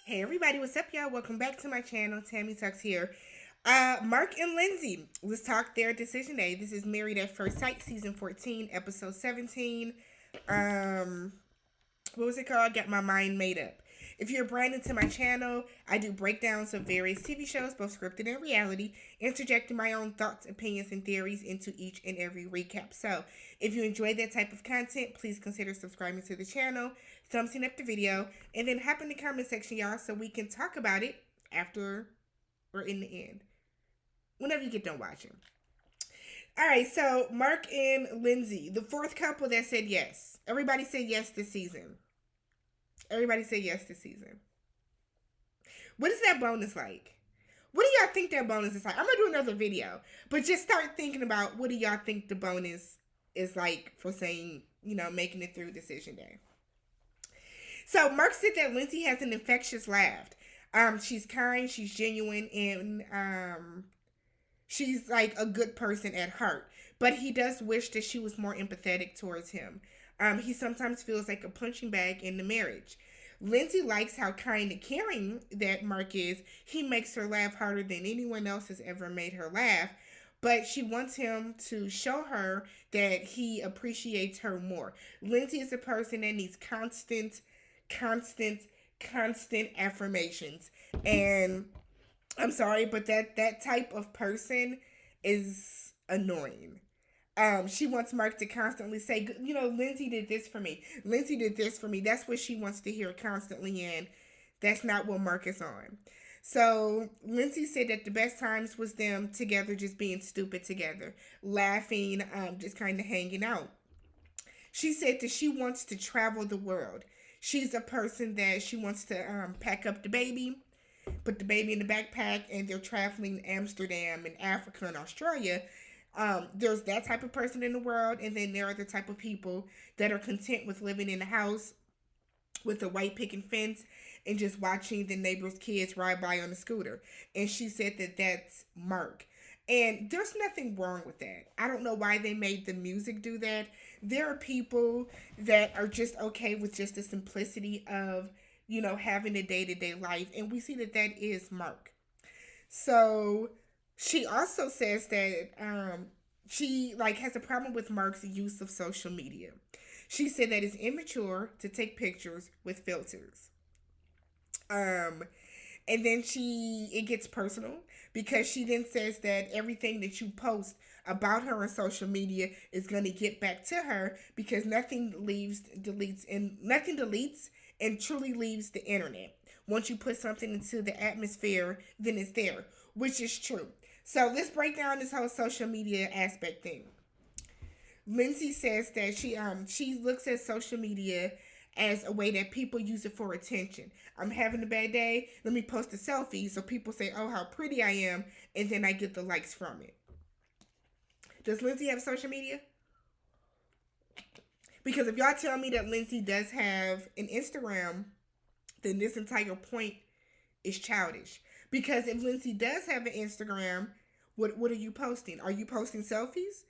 Hey everybody, what's up y'all? Welcome back to my channel. Tammy Talks here. Mark and Lindsey, let's talk their decision day. This is Married at First Sight, season 14, episode 17. Um, what was it called? Got my mind made up. If you're brand new to my channel, I do breakdowns of various TV shows, both scripted and reality, interjecting my own thoughts, opinions, and theories into each and every recap. So, if you enjoy that type of content, please consider subscribing to the channel, thumbsing up the video, and then hop in the comment section, y'all, so we can talk about it after or in the end, whenever you get done watching. All right, so Mark and Lindsey, the fourth couple that said yes. Everybody said yes this season. Everybody said yes this season. What is that bonus like? What do y'all think that bonus is like? I'm gonna do another video, but just start thinking about what do y'all think the bonus is like for saying, making it through decision day. So Mark said that Lindsey has an infectious laugh. She's kind, she's genuine, and she's like a good person at heart. But he does wish that she was more empathetic towards him. He sometimes feels like a punching bag in the marriage. Lindsey likes how kind and caring that Mark is. He makes her laugh harder than anyone else has ever made her laugh. But she wants him to show her that he appreciates her more. Lindsey is a person that needs constant, constant affirmations. And I'm sorry, but that type of person is annoying. She wants Mark to constantly say, Lindsey did this for me. Lindsey did this for me. That's what she wants to hear constantly, and that's not what Mark is on. So Lindsey said that the best times was them together, just being stupid together, laughing, just kind of hanging out. She said that she wants to travel the world. She's a person that she wants to pack up the baby, put the baby in the backpack, and they're traveling Amsterdam and Africa and Australia. There's that type of person in the world, and then there are the type of people that are content with living in a house with a white picket fence and just watching the neighbor's kids ride by on a scooter. And she said that that's Mark. And there's nothing wrong with that. I don't know why they made the music do that. There are people that are just okay with just the simplicity of, having a day to day life. And we see that that is Mark. So she also says that she has a problem with Mark's use of social media. She said that it's immature to take pictures with filters. Um, and then it gets personal because she then says that everything that you post about her on social media is going to get back to her because nothing deletes and truly leaves the internet. Once you put something into the atmosphere, then it's there, which is true. So let's break down this whole social media aspect thing. Lindsey says that she looks at social media as a way that people use it for attention. I'm having a bad day. Let me post a selfie so people say, "Oh, how pretty I am," and then I get the likes from it. Does Lindsey have social media? Because if y'all tell me that Lindsey does have an Instagram, then this entire point is childish. Because if Lindsey does have an Instagram, what are you posting? Are you posting selfies?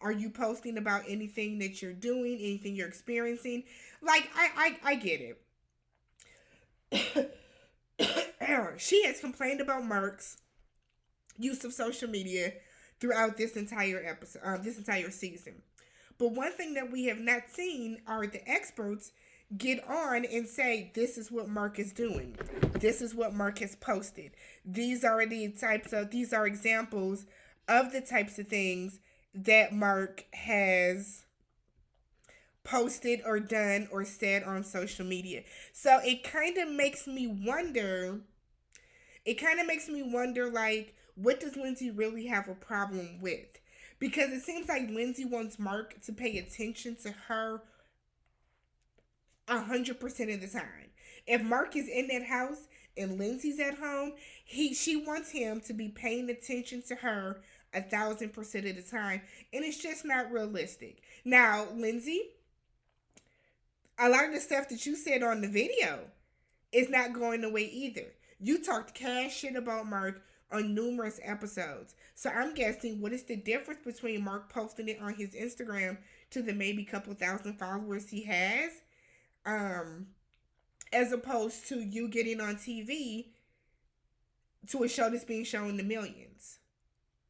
Are you posting about anything that you're doing, anything you're experiencing? I get it. She has complained about Mark's use of social media throughout this entire episode, this entire season. But one thing that we have not seen are the experts get on and say, this is what Mark is doing. This is what Mark has posted. These are examples of the types of things that Mark has posted or done or said on social media. So it kind of makes me wonder, what does Lindsey really have a problem with? Because it seems like Lindsey wants Mark to pay attention to her 100% of the time. If Mark is in that house and Lindsey's at home, she wants him to be paying attention to her 1,000% of the time, and it's just not realistic. Now, Lindsey, a lot of the stuff that you said on the video is not going away either. You talked cash shit about Mark on numerous episodes. So I'm guessing, what is the difference between Mark posting it on his Instagram to the maybe couple thousand followers he has? as opposed to you getting on TV to a show that's being shown to millions.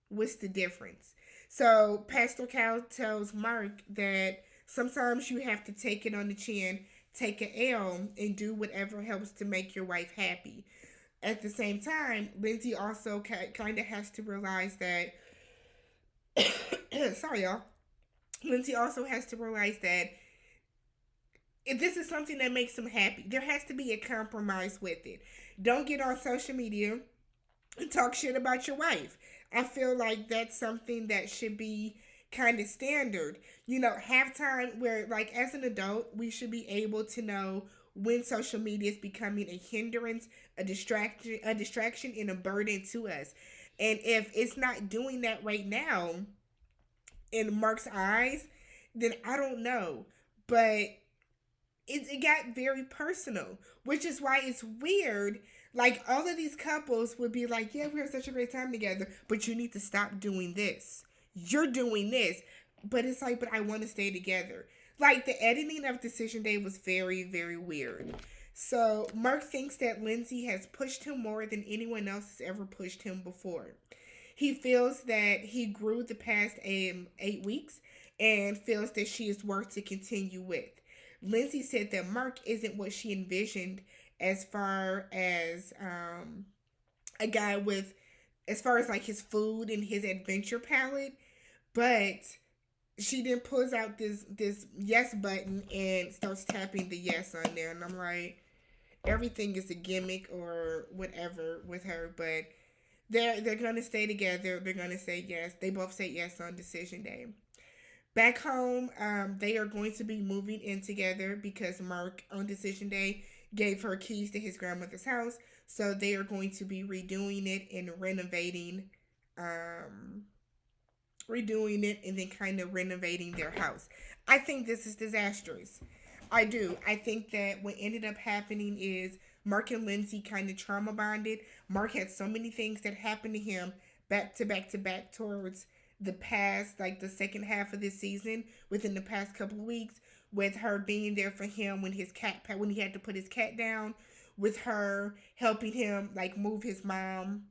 What's the difference? So Pastor Cal tells Mark that sometimes you have to take it on the chin, take an L, and do whatever helps to make your wife happy. At the same time, Lindsay also kind of has to realize that, sorry y'all, Lindsay also has to realize that if this is something that makes him happy, there has to be a compromise with it. Don't get on social media and talk shit about your wife. I feel like that's something that should be kind of standard. You know, have time where, like, as an adult, we should be able to know when social media is becoming a hindrance, a distraction, and a burden to us. And if it's not doing that right now in Mark's eyes, then I don't know. But it got very personal, which is why it's weird. Like, all of these couples would be like, yeah, we had such a great time together, but you need to stop doing this. You're doing this. But it's like, but I want to stay together. Like, the editing of Decision Day was very, very weird. So, Mark thinks that Lindsay has pushed him more than anyone else has ever pushed him before. He feels that he grew the past 8 weeks and feels that she is worth to continue with. Lindsay said that Mark isn't what she envisioned as far as a guy with, as far as like his food and his adventure palette, but she then pulls out this yes button and starts tapping the yes on there, and I'm like, everything is a gimmick or whatever with her, but they're gonna stay together. They're gonna say yes. They both say yes on Decision Day. Back home, they are going to be moving in together because Mark on Decision Day gave her keys to his grandmother's house. So they are going to be redoing it and um, redoing it and then kind of renovating their house. I think this is disastrous. I do. I think that what ended up happening is Mark and Lindsay kind of trauma bonded. Mark had so many things that happened to him back to back to back towards the past, like the second half of this season, within the past couple of weeks, with her being there for him when he had to put his cat down, with her helping him like move his mom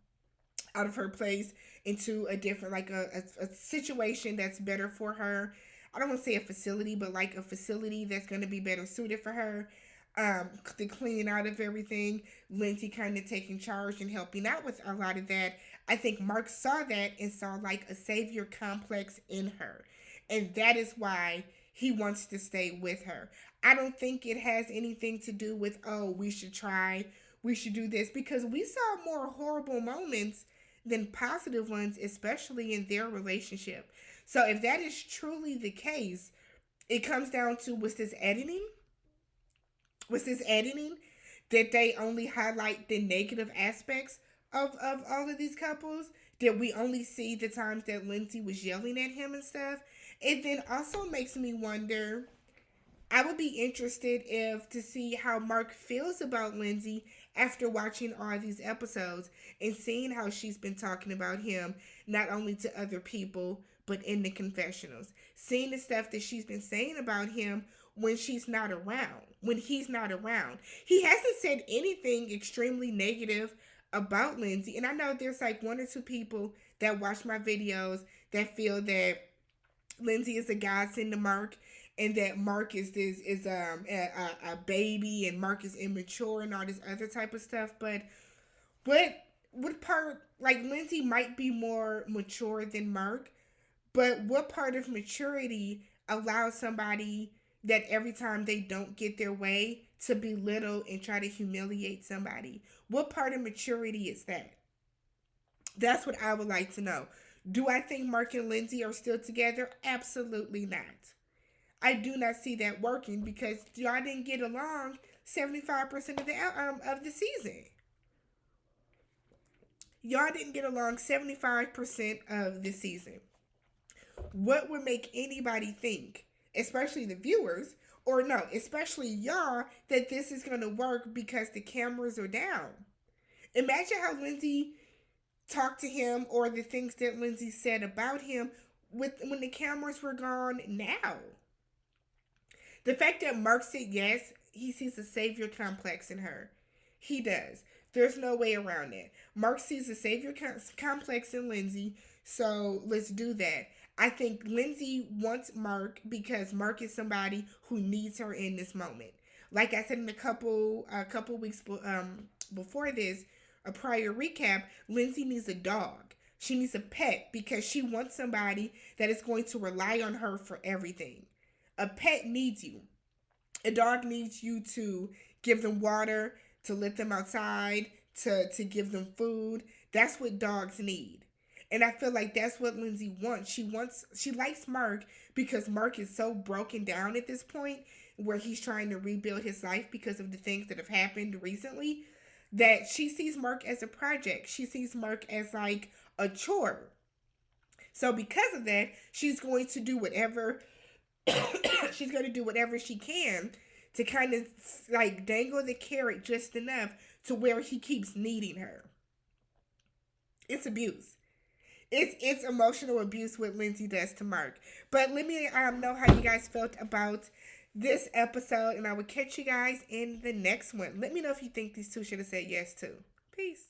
out of her place into a different, like a situation that's better for her. I don't want to say a facility, but like a facility that's going to be better suited for her. The cleaning out of everything, Lindsay kind of taking charge and helping out with a lot of that. I think Mark saw that and saw like a savior complex in her. And that is why he wants to stay with her. I don't think it has anything to do with, oh, we should do this, because we saw more horrible moments than positive ones, especially in their relationship. So if that is truly the case, it comes down to, was this editing? Was this editing that they only highlight the negative aspects of all of these couples? Did we only see the times that Lindsay was yelling at him and stuff? It then also makes me wonder, I would be interested if to see how Mark feels about Lindsay after watching all these episodes and seeing how she's been talking about him not only to other people but in the confessionals. Seeing the stuff that she's been saying about him when she's not around, when he's not around. He hasn't said anything extremely negative about Lindsay. And I know there's like one or two people that watch my videos that feel that Lindsay is a godsend to Mark, and that Mark is a baby, and Mark is immature and all this other type of stuff. But what part, like, Lindsay might be more mature than Mark, but what part of maturity allows somebody that every time they don't get their way to belittle and try to humiliate somebody? What part of maturity is that? That's what I would like to know. Do I think Mark and Lindsay are still together? Absolutely not. I do not see that working because y'all didn't get along 75% of the season. Y'all didn't get along 75% of the season. What would make anybody think, especially the viewers, or no, especially y'all, that this is going to work because the cameras are down? Imagine how Lindsay talked to him, or the things that Lindsay said about him when the cameras were gone now. The fact that Mark said yes, he sees a savior complex in her. He does. There's no way around it. Mark sees a savior complex in Lindsey, so let's do that. I think Lindsey wants Mark because Mark is somebody who needs her in this moment. Like I said in a couple weeks before this, a prior recap, Lindsey needs a dog. She needs a pet because she wants somebody that is going to rely on her for everything. A pet needs you. A dog needs you to give them water, to let them outside, to give them food. That's what dogs need. And I feel like that's what Lindsey wants. She likes Mark because Mark is so broken down at this point where he's trying to rebuild his life because of the things that have happened recently, that she sees Mark as a project. She sees Mark as like a chore. So because of that, she's going to do whatever she's going to do whatever she can to kind of like dangle the carrot just enough to where he keeps needing her. It's abuse. It's emotional abuse what Lindsey does to Mark. But let me know how you guys felt about this episode, and I will catch you guys in the next one. Let me know if you think these two should have said yes too. Peace.